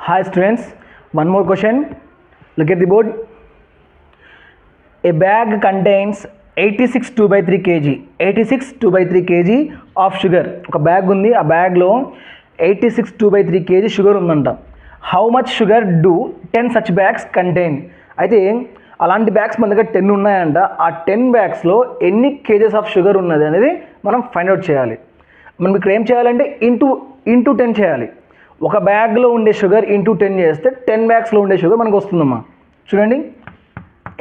Hi students, one more question. Look at the board. A bag contains 86 2/3 kg. 86 2/3 kg of sugar. ఒక bag ఉంది, ఆ బ్యాగ్లో 86 2/3 kg sugar ఉందంట. How much sugar do 10 such bags contain? అయితే అలాంటి bags మన దగ్గర 10 ఉన్నాయంట. ఆ 10 బ్యాగ్స్లో ఎన్ని కేజెస్ ఆఫ్ షుగర్ ఉన్నది అనేది మనం ఫైండ్ అవుట్ చేయాలి. మనం ఇక్కడ ఏం చేయాలంటే ఇంటూ 10 చేయాలి. ఒక బ్యాగ్లో ఉండే షుగర్ ఇంటూ 10 చేస్తే 10 బ్యాగ్స్లో ఉండే షుగర్ మనకు వస్తుందమ్మా. చూడండి,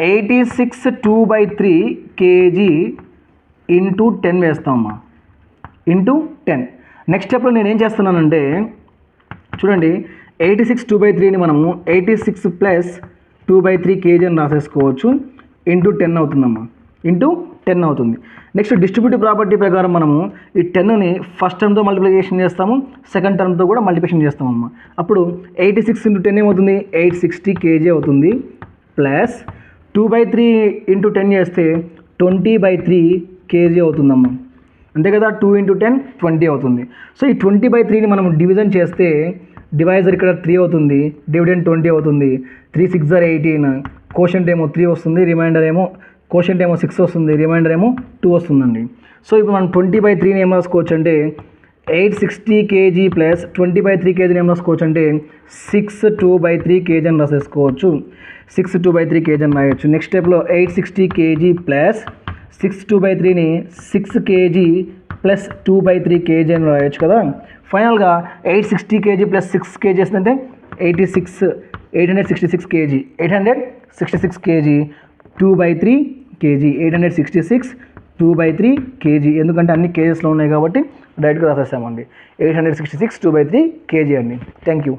86 2/3 kg ఇంటూ 10 వేస్తామమ్మా, ఇంటూ 10. నెక్స్ట్ స్టెప్లో నేను ఏం చేస్తున్నానంటే చూడండి, 86 2/3ని మనము 86 ప్లస్ 2/3 kg అని రాసేసుకోవచ్చు. ఇంటూ 10 అవుతుందమ్మా, ఇంటూ 10 అవుతుంది. నెక్స్ట్ డిస్ట్రిబ్యూటివ్ ప్రాపర్టీ ప్రకారం మనము ఈ 10ని ఫస్ట్ టర్మ్తో మల్టిప్లికేషన్ చేస్తాము, సెకండ్ టర్మ్తో కూడా మల్టిప్లికేషన్ చేస్తామమ్మా. అప్పుడు 86 ఇంటూ 10 ఏమవుతుంది? 860 kg అవుతుంది. ప్లస్ 2/3 ఇంటూ 10 చేస్తే 20/3 kg అవుతుందమ్మా. అంతే కదా, 2 ఇంటూ 10 20 అవుతుంది. సో ఈ 20/3ని మనం డివిజన్ చేస్తే డివైజర్ ఇక్కడ 3 అవుతుంది, డివిడెండ్ 20 అవుతుంది. 3 6 are 18, కోషంట్ ఏమో 3 వస్తుంది, రిమైండర్ ఏమో కోషంట్ ఏమో 6 వస్తుంది, రిమైండర్ ఏమో 2 వస్తుందండి. సో ఇప్పుడు మనం 20/3ని ఏం రాసుకోవచ్చు అంటే 860 kg ప్లస్ 20/3 kgని ఏం రాసుకోవచ్చు అంటే 6 2/3 kg అని రాసేసుకోవచ్చు. 6 2/3 kg అని రాయొచ్చు. నెక్స్ట్ స్టెప్లో 860 kg plus 6 2/3ని 6 kg plus 2/3 kg అని రాయొచ్చు కదా. ఫైనల్గా 860 kg ప్లస్ 6 kg అంటే 866 kg, 866 kg 2/3 kg, 866 2/3 kg. ఎందుకంటే అన్ని కేజెస్లో ఉన్నాయి కాబట్టి డైరెక్ట్గా రాసేసామండి. 866 2/3 kg అండి. Thank you.